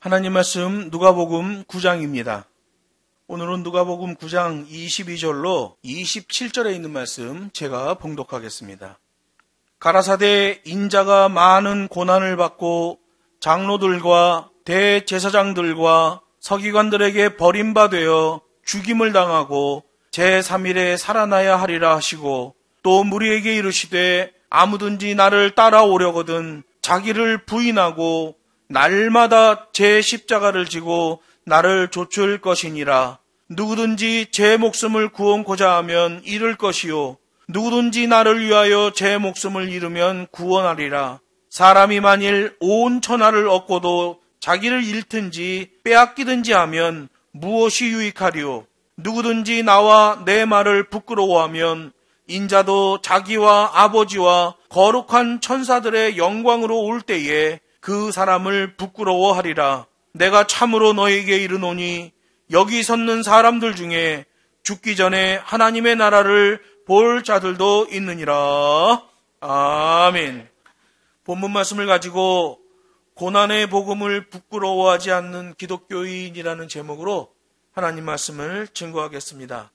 하나님 말씀 누가복음 9장입니다. 오늘은 누가복음 9장 22절로 27절에 있는 말씀 제가 봉독하겠습니다. 가라사대 인자가 많은 고난을 받고 장로들과 대제사장들과 서기관들에게 버림받아 죽임을 당하고 제3일에 살아나야 하리라 하시고, 또 무리에게 이르시되 아무든지 나를 따라오려거든 자기를 부인하고 날마다 제 십자가를 지고 나를 좇을 것이니라. 누구든지 제 목숨을 구원고자 하면 잃을 것이요, 누구든지 나를 위하여 제 목숨을 잃으면 구원하리라. 사람이 만일 온 천하를 얻고도 자기를 잃든지 빼앗기든지 하면 무엇이 유익하리요? 누구든지 나와 내 말을 부끄러워하면 인자도 자기와 아버지와 거룩한 천사들의 영광으로 올 때에 그 사람을 부끄러워하리라. 내가 참으로 너에게 이르노니 여기 섰는 사람들 중에 죽기 전에 하나님의 나라를 볼 자들도 있느니라. 아멘. 본문 말씀을 가지고 고난의 복음을 부끄러워하지 않는 기독교인이라는 제목으로 하나님 말씀을 증거하겠습니다.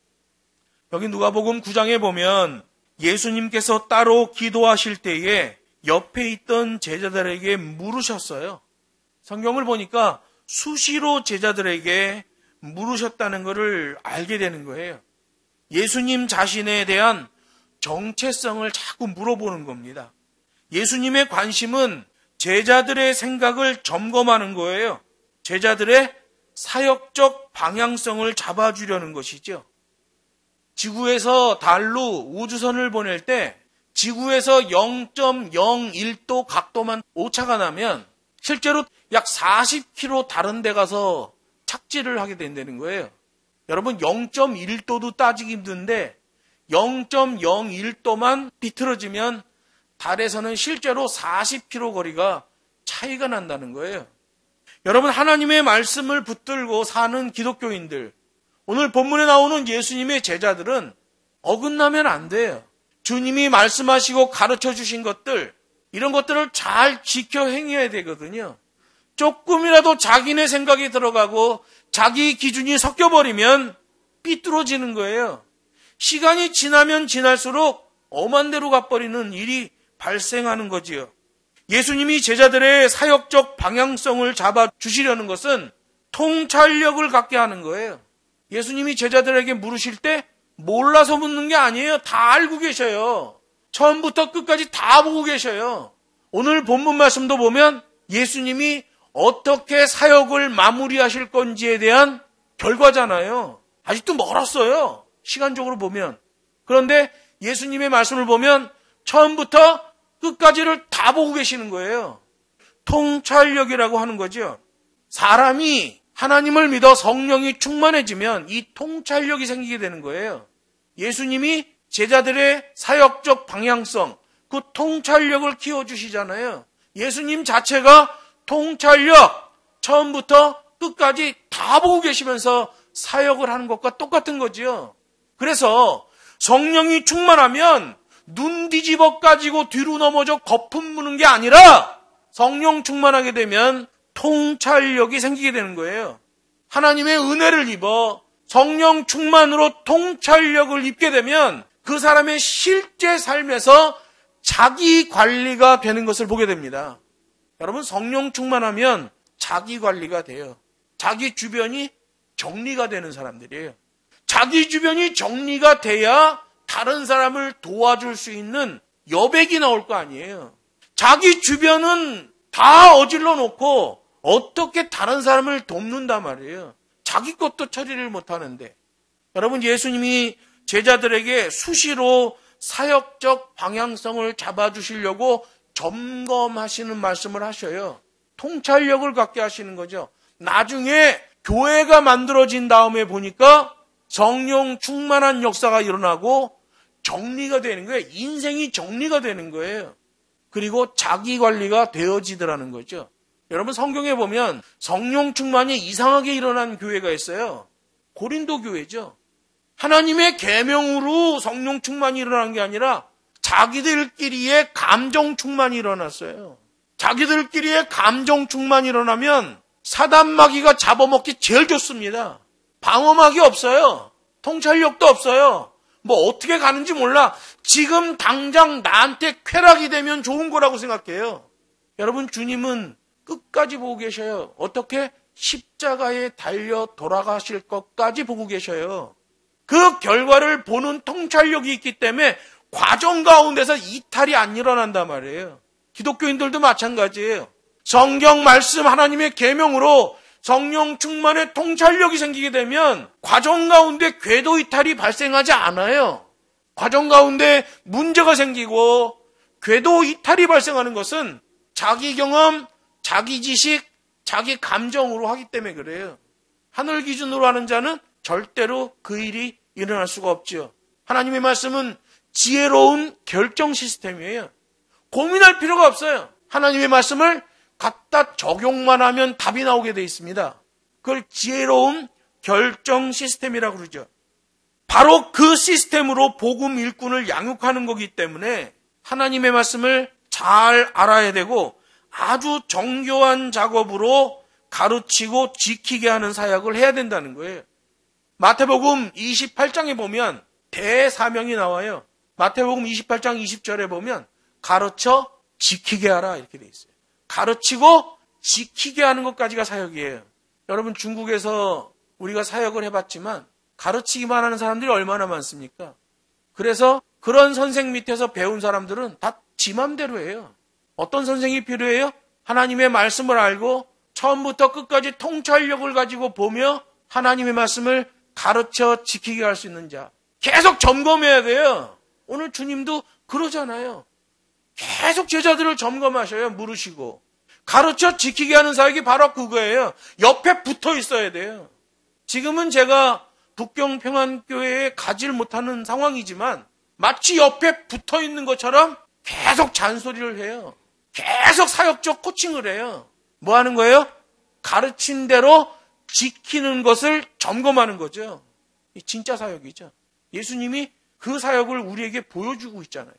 여기 누가복음 9장에 보면 예수님께서 따로 기도하실 때에 옆에 있던 제자들에게 물으셨어요. 성경을 보니까 수시로 제자들에게 물으셨다는 것을 알게 되는 거예요. 예수님 자신에 대한 정체성을 자꾸 물어보는 겁니다. 예수님의 관심은 제자들의 생각을 점검하는 거예요. 제자들의 사역적 방향성을 잡아주려는 것이죠. 지구에서 달로 우주선을 보낼 때 지구에서 0.01도 각도만 오차가 나면 실제로 약 40km 다른 데 가서 착지를 하게 된다는 거예요. 여러분, 0.1도도 따지기 힘든데 0.01도만 비틀어지면 달에서는 실제로 40km 거리가 차이가 난다는 거예요. 여러분, 하나님의 말씀을 붙들고 사는 기독교인들, 오늘 본문에 나오는 예수님의 제자들은 어긋나면 안 돼요. 주님이 말씀하시고 가르쳐 주신 것들, 이런 것들을 잘 지켜 행해야 되거든요. 조금이라도 자기네 생각이 들어가고 자기 기준이 섞여버리면 삐뚤어지는 거예요. 시간이 지나면 지날수록 엄한 데로 가버리는 일이 발생하는 거지요. 예수님이 제자들의 사역적 방향성을 잡아주시려는 것은 통찰력을 갖게 하는 거예요. 예수님이 제자들에게 물으실 때 몰라서 묻는 게 아니에요. 다 알고 계셔요. 처음부터 끝까지 다 보고 계셔요. 오늘 본문 말씀도 보면 예수님이 어떻게 사역을 마무리하실 건지에 대한 결과잖아요. 아직도 멀었어요. 시간적으로 보면. 그런데 예수님의 말씀을 보면 처음부터 끝까지를 다 보고 계시는 거예요. 통찰력이라고 하는 거죠. 사람이 하나님을 믿어 성령이 충만해지면 이 통찰력이 생기게 되는 거예요. 예수님이 제자들의 사역적 방향성, 그 통찰력을 키워주시잖아요. 예수님 자체가 통찰력, 처음부터 끝까지 다 보고 계시면서 사역을 하는 것과 똑같은 거지요. 그래서 성령이 충만하면 눈 뒤집어 가지고 뒤로 넘어져 거품 무는 게 아니라 성령 충만하게 되면 통찰력이 생기게 되는 거예요. 하나님의 은혜를 입어 성령 충만으로 통찰력을 입게 되면 그 사람의 실제 삶에서 자기 관리가 되는 것을 보게 됩니다. 여러분, 성령 충만하면 자기 관리가 돼요. 자기 주변이 정리가 되는 사람들이에요. 자기 주변이 정리가 돼야 다른 사람을 도와줄 수 있는 여백이 나올 거 아니에요. 자기 주변은 다 어질러 놓고 어떻게 다른 사람을 돕는단 말이에요. 자기 것도 처리를 못하는데. 여러분, 예수님이 제자들에게 수시로 사역적 방향성을 잡아주시려고 점검하시는 말씀을 하셔요. 통찰력을 갖게 하시는 거죠. 나중에 교회가 만들어진 다음에 보니까 성령 충만한 역사가 일어나고 정리가 되는 거예요. 인생이 정리가 되는 거예요. 그리고 자기 관리가 되어지더라는 거죠. 여러분, 성경에 보면 성령 충만이 이상하게 일어난 교회가 있어요. 고린도 교회죠. 하나님의 계명으로 성령 충만이 일어난 게 아니라 자기들끼리의 감정 충만이 일어났어요. 자기들끼리의 감정 충만이 일어나면 사단마귀가 잡아먹기 제일 좋습니다. 방어막이 없어요. 통찰력도 없어요. 뭐 어떻게 가는지 몰라. 지금 당장 나한테 쾌락이 되면 좋은 거라고 생각해요. 여러분, 주님은 끝까지 보고 계셔요. 어떻게? 십자가에 달려 돌아가실 것까지 보고 계셔요. 그 결과를 보는 통찰력이 있기 때문에 과정 가운데서 이탈이 안 일어난단 말이에요. 기독교인들도 마찬가지예요. 성경 말씀 하나님의 계명으로 성령 충만의 통찰력이 생기게 되면 과정 가운데 궤도 이탈이 발생하지 않아요. 과정 가운데 문제가 생기고 궤도 이탈이 발생하는 것은 자기 경험, 자기 지식, 자기 감정으로 하기 때문에 그래요. 하늘 기준으로 하는 자는 절대로 그 일이 일어날 수가 없죠. 하나님의 말씀은 지혜로운 결정 시스템이에요. 고민할 필요가 없어요. 하나님의 말씀을 갖다 적용만 하면 답이 나오게 돼 있습니다. 그걸 지혜로운 결정 시스템이라고 그러죠. 바로 그 시스템으로 복음 일꾼을 양육하는 거기 때문에 하나님의 말씀을 잘 알아야 되고 아주 정교한 작업으로 가르치고 지키게 하는 사역을 해야 된다는 거예요. 마태복음 28장에 보면 대사명이 나와요. 마태복음 28장 20절에 보면 가르쳐 지키게 하라 이렇게 돼 있어요. 가르치고 지키게 하는 것까지가 사역이에요. 여러분, 중국에서 우리가 사역을 해봤지만 가르치기만 하는 사람들이 얼마나 많습니까? 그래서 그런 선생 밑에서 배운 사람들은 다 지 맘대로 해요. 어떤 선생이 필요해요? 하나님의 말씀을 알고 처음부터 끝까지 통찰력을 가지고 보며 하나님의 말씀을 가르쳐 지키게 할 수 있는 자. 계속 점검해야 돼요. 오늘 주님도 그러잖아요. 계속 제자들을 점검하셔요. 물으시고. 가르쳐 지키게 하는 사역이 바로 그거예요. 옆에 붙어 있어야 돼요. 지금은 제가 북경평안교회에 가지를 못하는 상황이지만 마치 옆에 붙어 있는 것처럼 계속 잔소리를 해요. 계속 사역적 코칭을 해요. 뭐 하는 거예요? 가르친 대로 지키는 것을 점검하는 거죠. 진짜 사역이죠. 예수님이 그 사역을 우리에게 보여주고 있잖아요.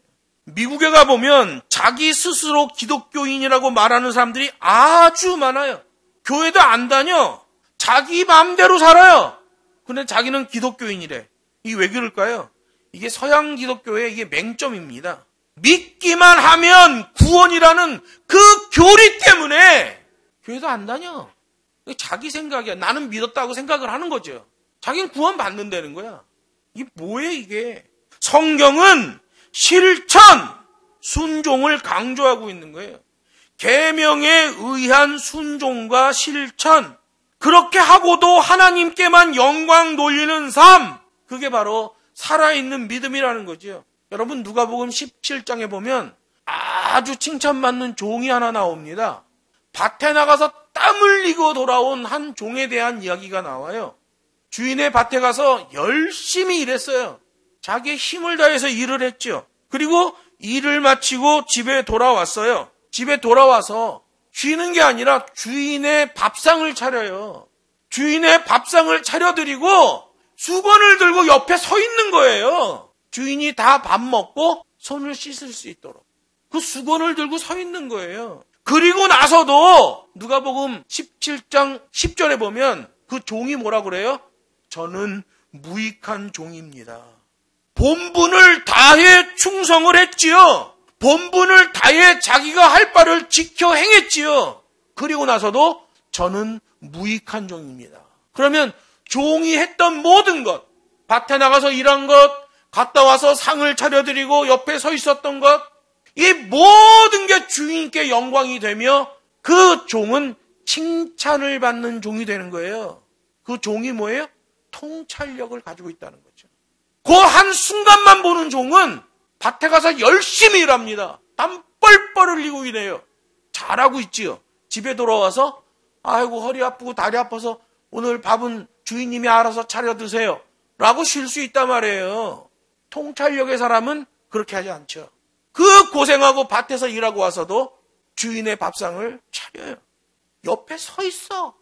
미국에 가보면 자기 스스로 기독교인이라고 말하는 사람들이 아주 많아요. 교회도 안 다녀. 자기 마음대로 살아요. 근데 자기는 기독교인이래. 이게 왜 그럴까요? 이게 서양 기독교의 이게 맹점입니다. 믿기만 하면 구원이라는 그 교리 때문에 교회도 안 다녀. 자기 생각이야. 나는 믿었다고 생각을 하는 거죠. 자기는 구원 받는다는 거야. 이게 뭐예요, 이게? 성경은 실천, 순종을 강조하고 있는 거예요. 계명에 의한 순종과 실천, 그렇게 하고도 하나님께만 영광 돌리는 삶, 그게 바로 살아있는 믿음이라는 거죠. 여러분, 누가복음 17장에 보면 아주 칭찬받는 종이 하나 나옵니다. 밭에 나가서 땀 흘리고 돌아온 한 종에 대한 이야기가 나와요. 주인의 밭에 가서 열심히 일했어요. 자기의 힘을 다해서 일을 했죠. 그리고 일을 마치고 집에 돌아왔어요. 집에 돌아와서 쉬는 게 아니라 주인의 밥상을 차려요. 주인의 밥상을 차려드리고 수건을 들고 옆에 서 있는 거예요. 주인이 다 밥 먹고 손을 씻을 수 있도록. 그 수건을 들고 서 있는 거예요. 그리고 나서도 누가복음 17장 10절에 보면 그 종이 뭐라고 그래요? 저는 무익한 종입니다. 본분을 다해 충성을 했지요. 본분을 다해 자기가 할 바를 지켜 행했지요. 그리고 나서도 저는 무익한 종입니다. 그러면 종이 했던 모든 것, 밭에 나가서 일한 것, 갔다 와서 상을 차려드리고 옆에 서 있었던 것, 이 모든 게 주인께 영광이 되며 그 종은 칭찬을 받는 종이 되는 거예요. 그 종이 뭐예요? 통찰력을 가지고 있다는 거죠. 그 한 순간만 보는 종은 밭에 가서 열심히 일합니다. 땀 뻘뻘 흘리고 일해요. 잘하고 있지요. 집에 돌아와서 아이고 허리 아프고 다리 아파서 오늘 밥은 주인님이 알아서 차려 드세요 라고 쉴 수 있단 말이에요. 통찰력의 사람은 그렇게 하지 않죠. 그 고생하고 밭에서 일하고 와서도 주인의 밥상을 차려요. 옆에 서 있어.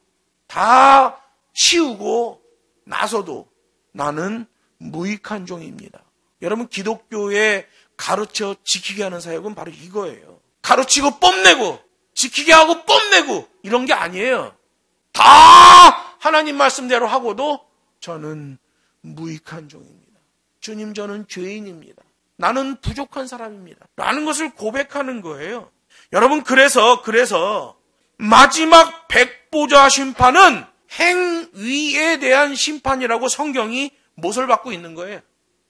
다 치우고 나서도 나는 무익한 종입니다. 여러분, 기독교에 가르쳐 지키게 하는 사역은 바로 이거예요. 가르치고 뽐내고 지키게 하고 뽐내고 이런 게 아니에요. 다 하나님 말씀대로 하고도 저는 무익한 종입니다. 주님, 저는 죄인입니다. 나는 부족한 사람입니다. 라는 것을 고백하는 거예요. 여러분, 그래서 마지막 백보자 심판은 행위에 대한 심판이라고 성경이 못을 받고 있는 거예요.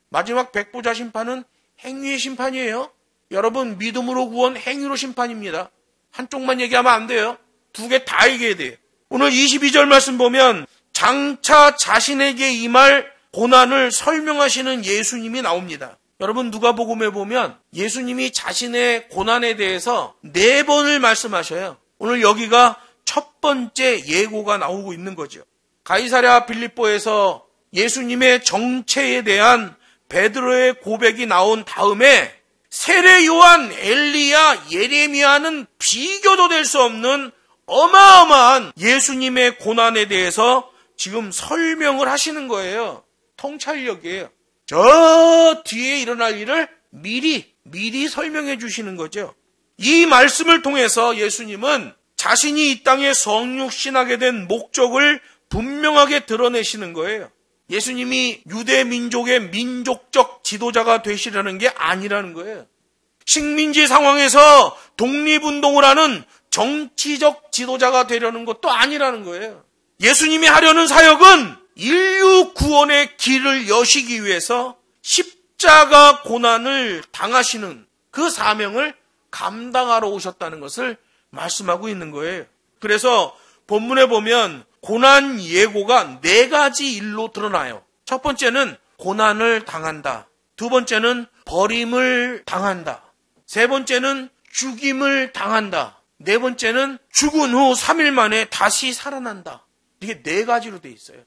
마지막 백보자 심판은 행위의 심판이에요. 여러분, 믿음으로 구원, 행위로 심판입니다. 한쪽만 얘기하면 안 돼요. 두 개 다 얘기해야 돼요. 오늘 22절 말씀 보면 장차 자신에게 임할 고난을 설명하시는 예수님이 나옵니다. 여러분, 누가복음에 보면 예수님이 자신의 고난에 대해서 4번을 말씀하셔요. 오늘 여기가 첫 번째 예고가 나오고 있는 거죠. 가이사랴 빌립보에서 예수님의 정체에 대한 베드로의 고백이 나온 다음에 세례 요한, 엘리야, 예레미야는 비교도 될 수 없는 어마어마한 예수님의 고난에 대해서 지금 설명을 하시는 거예요. 통찰력이에요. 저 뒤에 일어날 일을 미리 설명해 주시는 거죠. 이 말씀을 통해서 예수님은 자신이 이 땅에 성육신하게 된 목적을 분명하게 드러내시는 거예요. 예수님이 유대 민족의 민족적 지도자가 되시려는 게 아니라는 거예요. 식민지 상황에서 독립운동을 하는 정치적 지도자가 되려는 것도 아니라는 거예요. 예수님이 하려는 사역은 인류 구원의 길을 여시기 위해서 십자가 고난을 당하시는 그 사명을 감당하러 오셨다는 것을 말씀하고 있는 거예요. 그래서 본문에 보면 고난 예고가 4가지 일로 드러나요. 첫 번째는 고난을 당한다. 두 번째는 버림을 당한다. 세 번째는 죽임을 당한다. 네 번째는 죽은 후 3일 만에 다시 살아난다. 이게 4가지로 돼 있어요.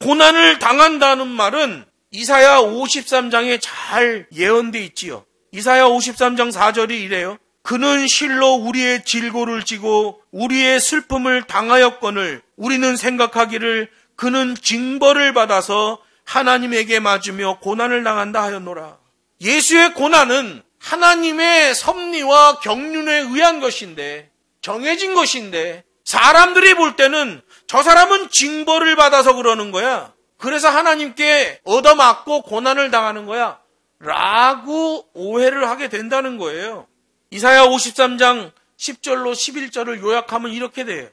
고난을 당한다는 말은 이사야 53장에 잘 예언돼 있지요. 이사야 53장 4절이 이래요. 그는 실로 우리의 질고를 지고 우리의 슬픔을 당하였거늘 우리는 생각하기를 그는 징벌을 받아서 하나님에게 맞으며 고난을 당한다 하였노라. 예수의 고난은 하나님의 섭리와 경륜에 의한 것인데, 정해진 것인데, 사람들이 볼 때는 저 사람은 징벌을 받아서 그러는 거야. 그래서 하나님께 얻어맞고 고난을 당하는 거야. 라고 오해를 하게 된다는 거예요. 이사야 53장 10절로 11절을 요약하면 이렇게 돼요.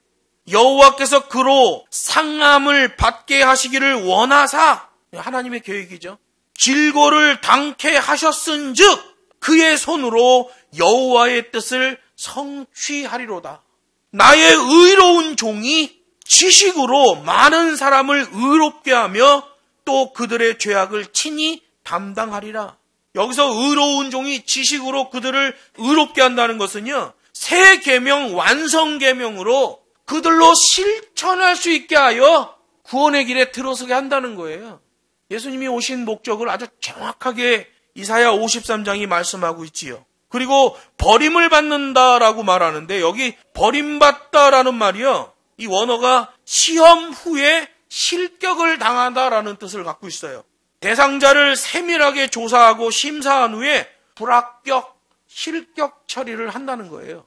여호와께서 그로 상함을 받게 하시기를 원하사, 하나님의 계획이죠. 질고를 당케 하셨은즉 그의 손으로 여호와의 뜻을 성취하리로다. 나의 의로운 종이 지식으로 많은 사람을 의롭게 하며 또 그들의 죄악을 친히 담당하리라. 여기서 의로운 종이 지식으로 그들을 의롭게 한다는 것은요, 새 계명 완성 계명으로 그들로 실천할 수 있게 하여 구원의 길에 들어서게 한다는 거예요. 예수님이 오신 목적을 아주 정확하게 이사야 53장이 말씀하고 있지요. 그리고 버림을 받는다라고 말하는데 여기 버림받다라는 말이요, 이 원어가 시험 후에 실격을 당하다라는 뜻을 갖고 있어요. 대상자를 세밀하게 조사하고 심사한 후에 불합격, 실격 처리를 한다는 거예요.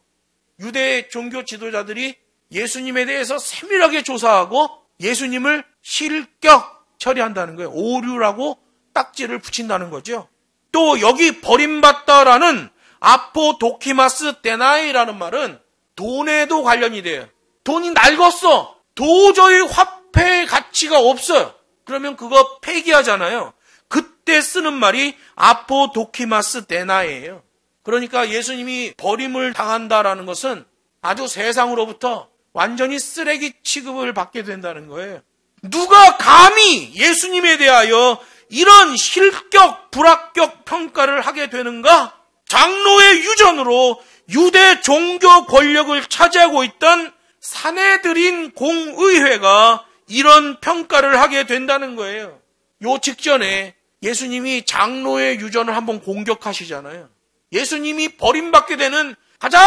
유대 종교 지도자들이 예수님에 대해서 세밀하게 조사하고 예수님을 실격 처리한다는 거예요. 오류라고 딱지를 붙인다는 거죠. 또 여기 버림받다라는 아포도키마스 데나이라는 말은 돈에도 관련이 돼요. 돈이 낡았어. 도저히 화폐의 가치가 없어요. 그러면 그거 폐기하잖아요. 그때 쓰는 말이 아포도키마스 데나이예요. 그러니까 예수님이 버림을 당한다라는 것은 아주 세상으로부터 완전히 쓰레기 취급을 받게 된다는 거예요. 누가 감히 예수님에 대하여 이런 실격, 불합격 평가를 하게 되는가? 장로의 유전으로 유대 종교 권력을 차지하고 있던 산헤드린 공의회가 이런 평가를 하게 된다는 거예요. 요 직전에 예수님이 장로의 유전을 한번 공격하시잖아요. 예수님이 버림받게 되는 가장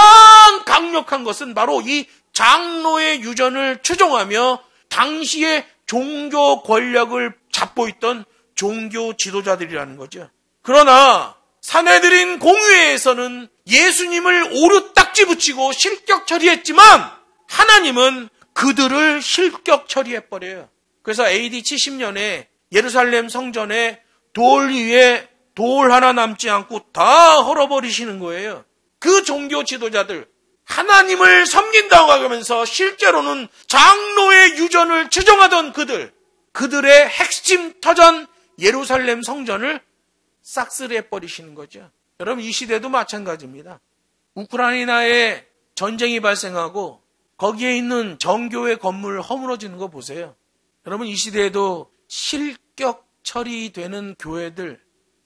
강력한 것은 바로 이 장로의 유전을 추종하며 당시의 종교 권력을 잡고 있던 종교 지도자들이라는 거죠. 그러나 산헤드린 공의회에서는 예수님을 오류 딱지 붙이고 실격 처리했지만 하나님은 그들을 실격 처리해버려요. 그래서 AD 70년에 예루살렘 성전에 돌 위에 돌 하나 남지 않고 다 헐어버리시는 거예요. 그 종교 지도자들, 하나님을 섬긴다고 하면서 실제로는 장로의 유전을 추종하던 그들의 핵심 터전 예루살렘 성전을 싹쓸이 해버리시는 거죠. 여러분, 이 시대도 마찬가지입니다. 우크라이나에 전쟁이 발생하고 거기에 있는 정교회 건물 허물어지는 거 보세요. 여러분, 이 시대에도 실격 처리되는 교회들,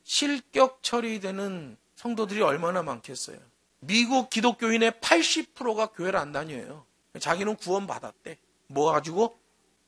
실격 처리되는 성도들이 얼마나 많겠어요. 미국 기독교인의 80%가 교회를 안 다녀요. 자기는 구원받았대. 뭐 가지고?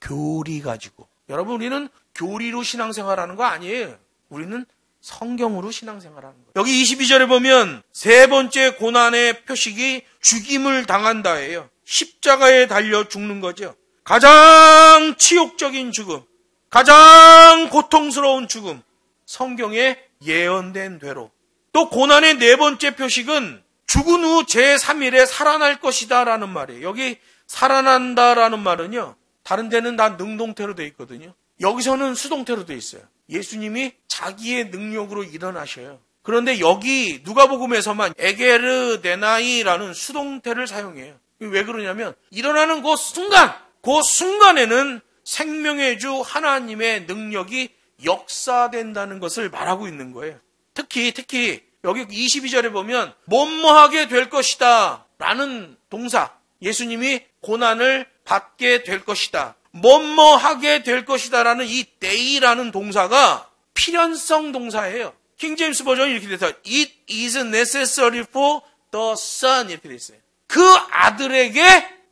교리 가지고. 여러분, 우리는 교리로 신앙생활하는 거 아니에요. 우리는 성경으로 신앙생활하는 거예요. 여기 22절에 보면 세 번째 고난의 표식이 죽임을 당한다예요. 십자가에 달려 죽는 거죠. 가장 치욕적인 죽음, 가장 고통스러운 죽음, 성경에 예언된 대로. 또 고난의 네 번째 표식은 죽은 후 제3일에 살아날 것이다 라는 말이에요. 여기 살아난다라는 말은요, 다른 데는 다 능동태로 돼 있거든요. 여기서는 수동태로 돼 있어요. 예수님이 자기의 능력으로 일어나셔요. 그런데 여기 누가복음에서만 에게르 데나이라는 수동태를 사용해요. 왜 그러냐면 일어나는 그 순간에는 생명의 주 하나님의 능력이 역사된다는 것을 말하고 있는 거예요. 특히 여기 22절에 보면 뭐뭐하게 될 것이다 라는 동사, 예수님이 고난을 받게 될 것이다, 뭐뭐하게 될 것이다 라는 이 day라는 동사가 필연성 동사예요. 킹제임스 버전이 이렇게 돼서 It is necessary for the son 이렇게 돼 있어요. 그 아들에게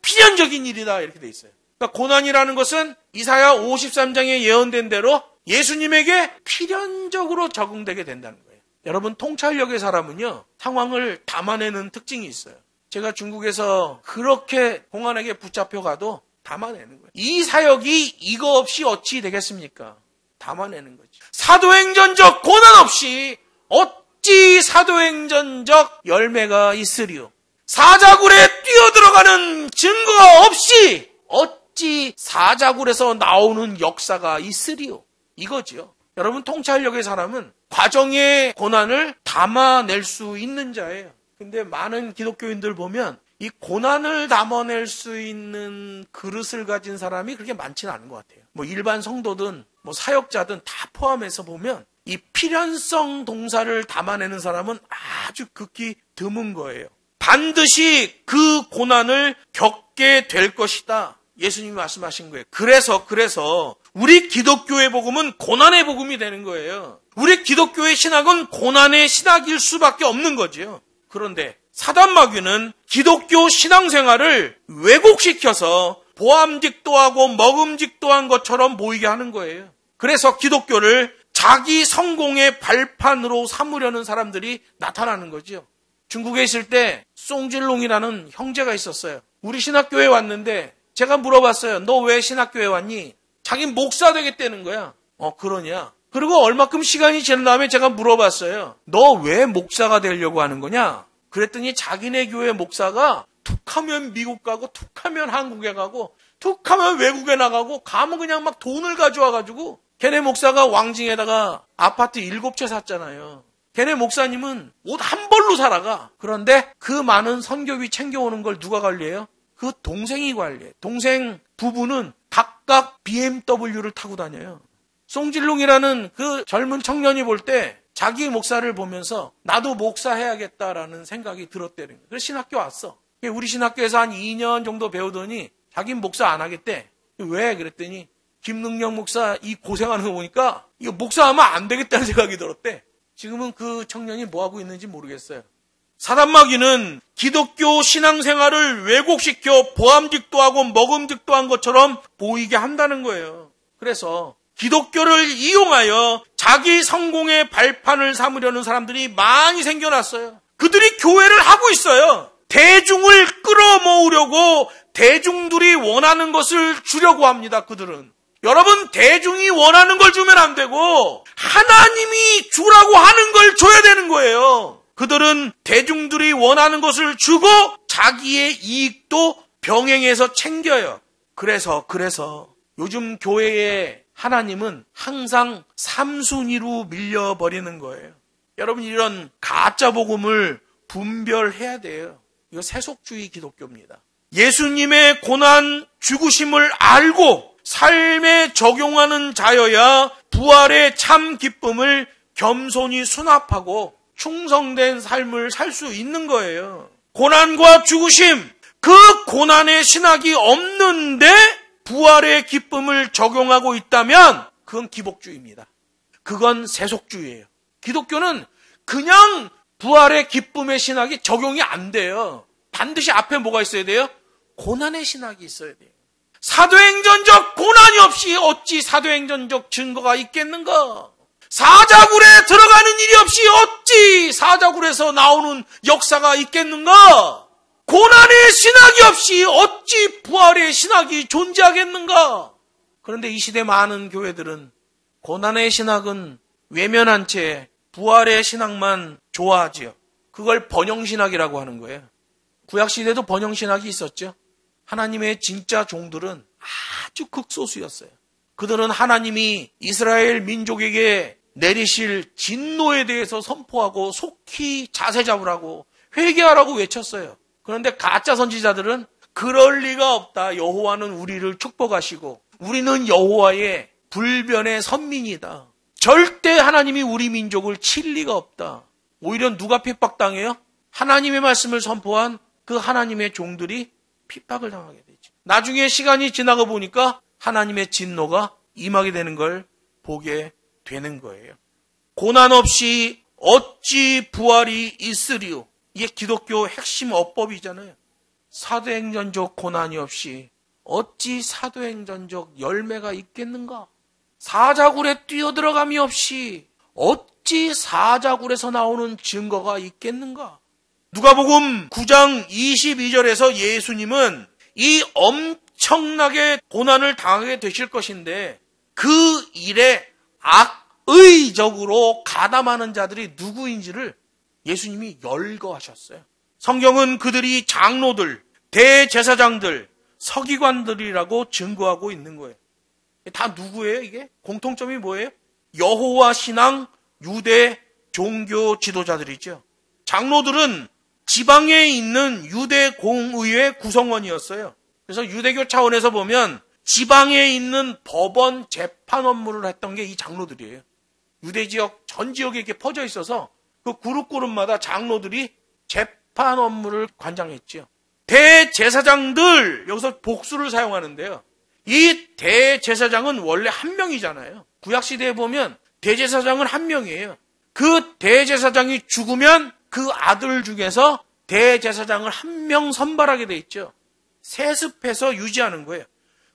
필연적인 일이다 이렇게 돼 있어요. 그러니까 고난이라는 것은 이사야 53장에 예언된 대로 예수님에게 필연적으로 적응되게 된다는 거예요. 여러분, 통찰력의 사람은요, 상황을 담아내는 특징이 있어요. 제가 중국에서 그렇게 공안에게 붙잡혀가도 담아내는 거예요. 이 사역이 이거 없이 어찌 되겠습니까? 담아내는 거죠. 사도행전적 고난 없이 어찌 사도행전적 열매가 있으리요. 사자굴에 뛰어들어가는 증거가 없이 어찌 사자굴에서 나오는 역사가 있으리요. 이거죠. 여러분, 통찰력의 사람은 과정의 고난을 담아낼 수 있는 자예요. 근데 많은 기독교인들 보면 이 고난을 담아낼 수 있는 그릇을 가진 사람이 그렇게 많지는 않은 것 같아요. 뭐 일반 성도든 뭐 사역자든 다 포함해서 보면 이 필연성 동사를 담아내는 사람은 아주 극히 드문 거예요. 반드시 그 고난을 겪게 될 것이다. 예수님이 말씀하신 거예요. 그래서 우리 기독교의 복음은 고난의 복음이 되는 거예요. 우리 기독교의 신학은 고난의 신학일 수밖에 없는 거죠. 그런데 사단마귀는 기독교 신앙생활을 왜곡시켜서 보암직도 하고 먹음직도 한 것처럼 보이게 하는 거예요. 그래서 기독교를 자기 성공의 발판으로 삼으려는 사람들이 나타나는 거죠. 중국에 있을 때 송진롱이라는 형제가 있었어요. 우리 신학교에 왔는데 제가 물어봤어요. 너 왜 신학교에 왔니? 자기 목사 되겠다는 거야. 그러냐? 그리고 얼마큼 시간이 지난 다음에 제가 물어봤어요. 너 왜 목사가 되려고 하는 거냐? 그랬더니 자기네 교회 목사가 툭하면 미국 가고 툭하면 한국에 가고 툭하면 외국에 나가고 가면 그냥 막 돈을 가져와가지고 걔네 목사가 왕징에다가 아파트 7채 샀잖아요. 걔네 목사님은 옷 한 벌로 살아가. 그런데 그 많은 선교비 챙겨오는 걸 누가 관리해요? 그 동생이 관리해. 동생 부부는 각각 BMW를 타고 다녀요. 송진롱이라는 그 젊은 청년이 볼 때 자기 목사를 보면서 나도 목사해야겠다라는 생각이 들었대는 거예요. 그래서 신학교 왔어. 우리 신학교에서 한 2년 정도 배우더니 자기는 목사 안 하겠대. 왜? 그랬더니 김능영 목사 이 고생하는 거 보니까 이거 목사하면 안 되겠다는 생각이 들었대. 지금은 그 청년이 뭐 하고 있는지 모르겠어요. 사단마귀는 기독교 신앙생활을 왜곡시켜 보암직도 하고 먹음직도 한 것처럼 보이게 한다는 거예요. 그래서 기독교를 이용하여 자기 성공의 발판을 삼으려는 사람들이 많이 생겨났어요. 그들이 교회를 하고 있어요. 대중을 끌어모으려고 대중들이 원하는 것을 주려고 합니다. 그들은. 여러분, 대중이 원하는 걸 주면 안 되고 하나님이 주라고 하는 걸 줘야 되는 거예요. 그들은 대중들이 원하는 것을 주고 자기의 이익도 병행해서 챙겨요. 그래서 요즘 교회의 하나님은 항상 3순위로 밀려버리는 거예요. 여러분, 이런 가짜 복음을 분별해야 돼요. 이거 세속주의 기독교입니다. 예수님의 고난 죽으심을 알고 삶에 적용하는 자여야 부활의 참 기쁨을 겸손히 수납하고 충성된 삶을 살 수 있는 거예요. 고난과 죽으심, 그 고난의 신학이 없는데 부활의 기쁨을 적용하고 있다면 그건 기복주의입니다. 그건 세속주의예요. 기독교는 그냥 부활의 기쁨의 신학이 적용이 안 돼요. 반드시 앞에 뭐가 있어야 돼요? 고난의 신학이 있어야 돼요. 사도행전적 고난이 없이 어찌 사도행전적 증거가 있겠는가? 사자굴에 들어가는 일이 없이 어찌 사자굴에서 나오는 역사가 있겠는가? 고난의 신학이 없이 어찌 부활의 신학이 존재하겠는가? 그런데 이 시대 많은 교회들은 고난의 신학은 외면한 채 부활의 신학만 좋아하지요. 그걸 번영신학이라고 하는 거예요. 구약시대도 번영신학이 있었죠. 하나님의 진짜 종들은 아주 극소수였어요. 그들은 하나님이 이스라엘 민족에게 내리실 진노에 대해서 선포하고 속히 자세 잡으라고 회개하라고 외쳤어요. 그런데 가짜 선지자들은 그럴 리가 없다. 여호와는 우리를 축복하시고 우리는 여호와의 불변의 선민이다. 절대 하나님이 우리 민족을 칠 리가 없다. 오히려 누가 핍박당해요? 하나님의 말씀을 선포한 그 하나님의 종들이 핍박을 당하게 되죠. 나중에 시간이 지나가 보니까 하나님의 진노가 임하게 되는 걸 보게 되는 거예요. 고난 없이 어찌 부활이 있으리요? 이게 기독교 핵심 어법이잖아요. 사도행전적 고난이 없이 어찌 사도행전적 열매가 있겠는가? 사자굴에 뛰어들어감이 없이 어찌 사자굴에서 나오는 증거가 있겠는가? 누가복음 9장 22절에서 예수님은 이 엄청나게 고난을 당하게 되실 것인데 그 일에 악의적으로 가담하는 자들이 누구인지를 예수님이 열거하셨어요. 성경은 그들이 장로들, 대제사장들, 서기관들이라고 증거하고 있는 거예요. 다 누구예요, 이게? 공통점이 뭐예요? 여호와 신앙 유대 종교 지도자들이죠. 장로들은 지방에 있는 유대 공의회 구성원이었어요. 그래서 유대교 차원에서 보면 지방에 있는 법원 재판 업무를 했던 게 이 장로들이에요. 유대 지역 전 지역에 이렇게 퍼져 있어서 그 그룹마다 장로들이 재판 업무를 관장했죠. 대제사장들, 여기서 복수를 사용하는데요. 이 대제사장은 원래 한 명이잖아요. 구약시대에 보면 대제사장은 한 명이에요. 그 대제사장이 죽으면 그 아들 중에서 대제사장을 한 명 선발하게 돼 있죠. 세습해서 유지하는 거예요.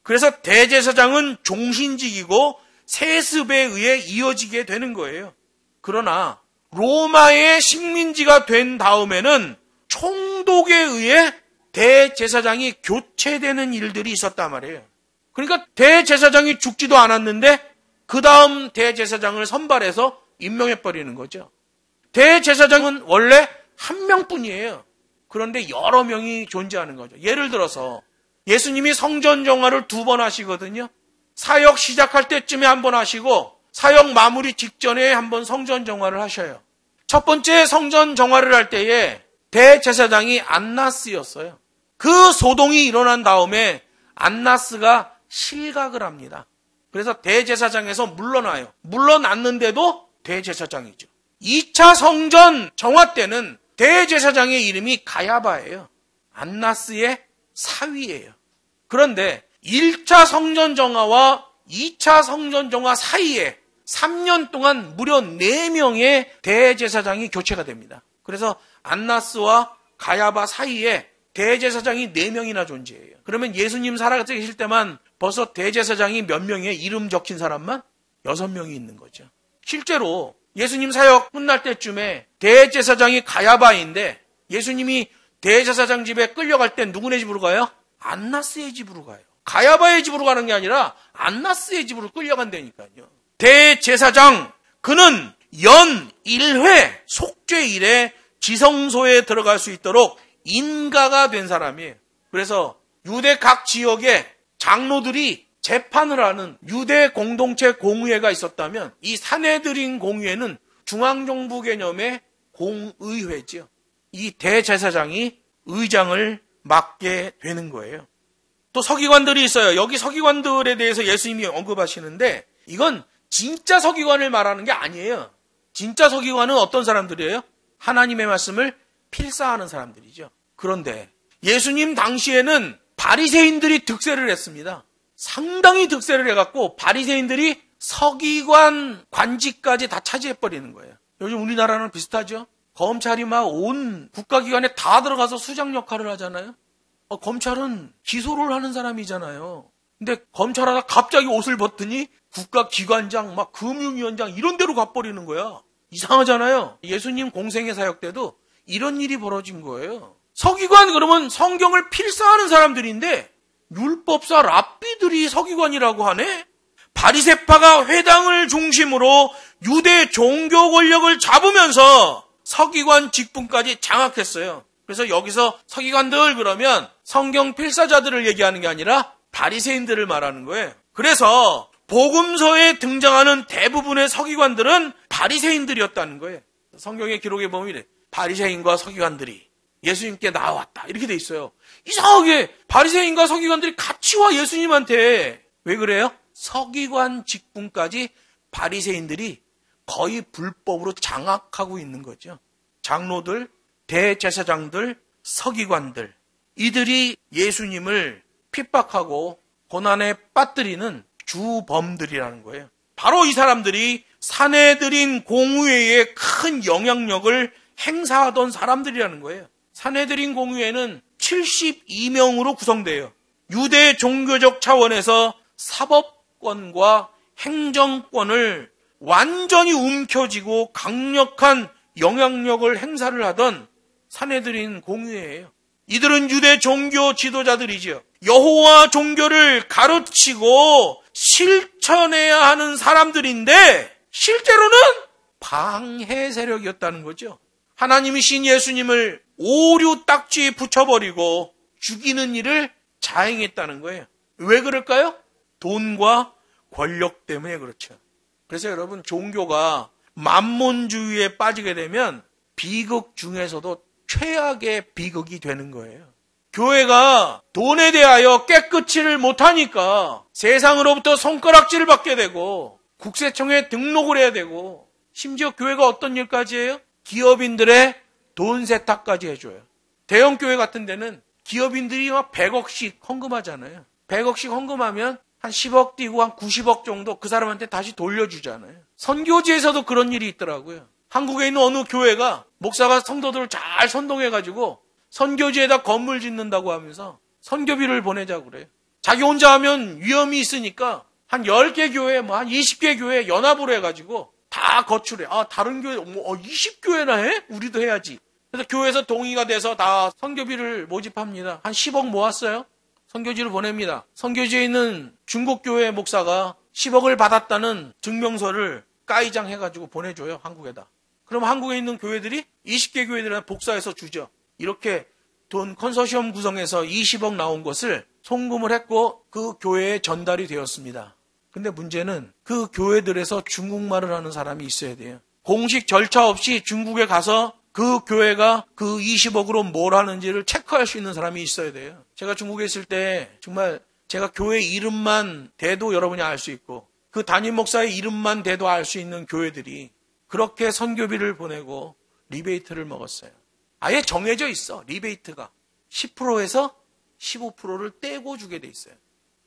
그래서 대제사장은 종신직이고 세습에 의해 이어지게 되는 거예요. 그러나 로마의 식민지가 된 다음에는 총독에 의해 대제사장이 교체되는 일들이 있었단 말이에요. 그러니까 대제사장이 죽지도 않았는데 그 다음 대제사장을 선발해서 임명해버리는 거죠. 대제사장은 원래 한 명뿐이에요. 그런데 여러 명이 존재하는 거죠. 예를 들어서 예수님이 성전 정화를 2번 하시거든요. 사역 시작할 때쯤에 한 번 하시고 사역 마무리 직전에 한 번 성전 정화를 하셔요. 첫 번째 성전 정화를 할 때에 대제사장이 안나스였어요. 그 소동이 일어난 다음에 안나스가 실각을 합니다. 그래서 대제사장에서 물러나요. 물러났는데도 대제사장이죠. 2차 성전 정화 때는 대제사장의 이름이 가야바예요. 안나스의 사위예요. 그런데 1차 성전 정화와 2차 성전 정화 사이에 3년 동안 무려 4명의 대제사장이 교체가 됩니다. 그래서 안나스와 가야바 사이에 대제사장이 4명이나 존재해요. 그러면 예수님 살아계실 때만 벌써 대제사장이 몇 명의 이름 적힌 사람만 6명이 있는 거죠. 실제로 예수님 사역 끝날 때쯤에 대제사장이 가야바인데 예수님이 대제사장 집에 끌려갈 때 누구네 집으로 가요? 안나스의 집으로 가요. 가야바의 집으로 가는 게 아니라 안나스의 집으로 끌려간다니까요. 대제사장, 그는 연 1회 속죄일에 지성소에 들어갈 수 있도록 인가가 된 사람이에요. 그래서 유대 각 지역에 장로들이 재판을 하는 유대 공동체 공의회가 있었다면 이 산헤드린 공의회는 중앙정부 개념의 공의회지요. 이 대제사장이 의장을 맡게 되는 거예요. 또 서기관들이 있어요. 여기 서기관들에 대해서 예수님이 언급하시는데 이건 진짜 서기관을 말하는 게 아니에요. 진짜 서기관은 어떤 사람들이에요? 하나님의 말씀을 필사하는 사람들이죠. 그런데 예수님 당시에는 바리새인들이 득세를 했습니다. 상당히 득세를 해갖고 바리새인들이 서기관 관직까지 다 차지해버리는 거예요. 요즘 우리나라는 비슷하죠? 검찰이 막 온 국가기관에 다 들어가서 수장 역할을 하잖아요. 검찰은 기소를 하는 사람이잖아요. 근데 검찰하다 갑자기 옷을 벗더니 국가기관장, 막 금융위원장 이런 데로 가버리는 거야. 이상하잖아요. 예수님 공생의 사역 때도 이런 일이 벌어진 거예요. 서기관 그러면 성경을 필사하는 사람들인데 율법사 랍비들이 서기관이라고 하네? 바리새파가 회당을 중심으로 유대 종교 권력을 잡으면서 서기관 직분까지 장악했어요. 그래서 여기서 서기관들 그러면 성경 필사자들을 얘기하는 게 아니라 바리새인들을 말하는 거예요. 그래서 복음서에 등장하는 대부분의 서기관들은 바리새인들이었다는 거예요. 성경의 기록에 보면 이래. 바리새인과 서기관들이 예수님께 나왔다. 이렇게 돼 있어요. 이상하게 바리새인과 서기관들이 같이 와 예수님한테. 왜 그래요? 서기관 직분까지 바리새인들이 거의 불법으로 장악하고 있는 거죠. 장로들, 대제사장들, 서기관들, 이들이 예수님을 핍박하고 고난에 빠뜨리는 주범들이라는 거예요. 바로 이 사람들이 산헤드린 공의회에 큰 영향력을 행사하던 사람들이라는 거예요. 산헤드린 공의회는 72명으로 구성돼요. 유대 종교적 차원에서 사법권과 행정권을 완전히 움켜쥐고 강력한 영향력을 행사를 하던 산헤드린 공의회예요. 이들은 유대 종교 지도자들이죠. 여호와 종교를 가르치고 실천해야 하는 사람들인데 실제로는 방해 세력이었다는 거죠. 하나님이신 예수님을 오류 딱지 붙여버리고 죽이는 일을 자행했다는 거예요. 왜 그럴까요? 돈과 권력 때문에 그렇죠. 그래서 여러분 종교가 만몬주의에 빠지게 되면 비극 중에서도 최악의 비극이 되는 거예요. 교회가 돈에 대하여 깨끗이를 못하니까 세상으로부터 손가락질을 받게 되고 국세청에 등록을 해야 되고 심지어 교회가 어떤 일까지 해요? 기업인들의 돈 세탁까지 해줘요. 대형 교회 같은 데는 기업인들이 막 100억씩 헌금하잖아요. 100억씩 헌금하면 한 10억 띄고 한 90억 정도 그 사람한테 다시 돌려주잖아요. 선교지에서도 그런 일이 있더라고요. 한국에 있는 어느 교회가 목사가 성도들을 잘 선동해가지고 선교지에다 건물 짓는다고 하면서 선교비를 보내자고 그래요. 자기 혼자 하면 위험이 있으니까 한 10개 교회, 한 20개 교회 연합으로 해가지고 다 거출해. 다른 교회, 20교회나 해? 우리도 해야지. 그래서 교회에서 동의가 돼서 다 선교비를 모집합니다. 한 10억 모았어요. 선교지를 보냅니다. 선교지에 있는 중국교회 목사가 10억을 받았다는 증명서를 까이장 해가지고 보내줘요. 한국에다. 그럼 한국에 있는 교회들이 20개 교회들한테 복사해서 주죠. 이렇게 돈 컨소시엄 구성해서 20억 나온 것을 송금을 했고 그 교회에 전달이 되었습니다. 근데 문제는 그 교회들에서 중국말을 하는 사람이 있어야 돼요. 공식 절차 없이 중국에 가서 그 교회가 그 20억으로 뭘 하는지를 체크할 수 있는 사람이 있어야 돼요. 제가 중국에 있을 때 정말 제가 교회 이름만 대도 여러분이 알 수 있고 그 담임 목사의 이름만 대도 알 수 있는 교회들이 그렇게 선교비를 보내고 리베이트를 먹었어요. 아예 정해져 있어. 리베이트가 10%에서 15%를 떼고 주게 돼 있어요.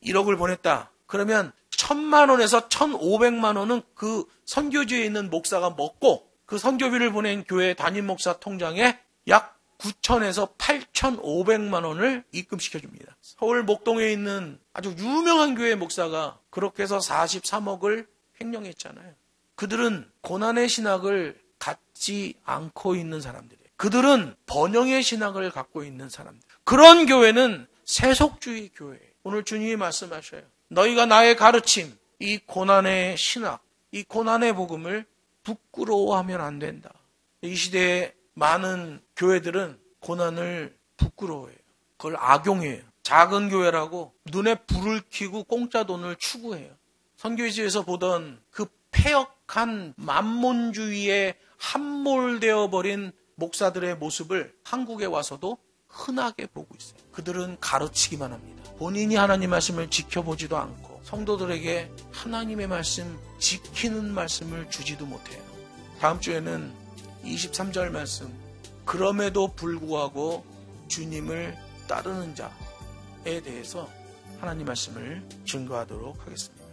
1억을 보냈다. 그러면 1,000만 원에서 1,500만 원은 그 선교지에 있는 목사가 먹고 그 선교비를 보낸 교회 담임 목사 통장에 약 9,000에서 8,500만 원을 입금시켜줍니다. 서울 목동에 있는 아주 유명한 교회 목사가 그렇게 해서 43억을 횡령했잖아요. 그들은 고난의 신학을 갖지 않고 있는 사람들이에요. 그들은 번영의 신학을 갖고 있는 사람들. 그런 교회는 세속주의 교회예요. 오늘 주님이 말씀하셔요. 너희가 나의 가르침, 이 고난의 신학, 이 고난의 복음을 부끄러워하면 안 된다. 이 시대에 많은 교회들은 고난을 부끄러워해요. 그걸 악용해요. 작은 교회라고 눈에 불을 켜고 공짜 돈을 추구해요. 선교지에서 보던 그 폐역한 만몬주의에 함몰되어 버린 목사들의 모습을 한국에 와서도 흔하게 보고 있어요. 그들은 가르치기만 합니다. 본인이 하나님 말씀을 지켜보지도 않고 성도들에게 하나님의 말씀 지키는 말씀을 주지도 못해요. 다음 주에는 23절 말씀, 그럼에도 불구하고 주님을 따르는 자에 대해서 하나님 말씀을 증거하도록 하겠습니다.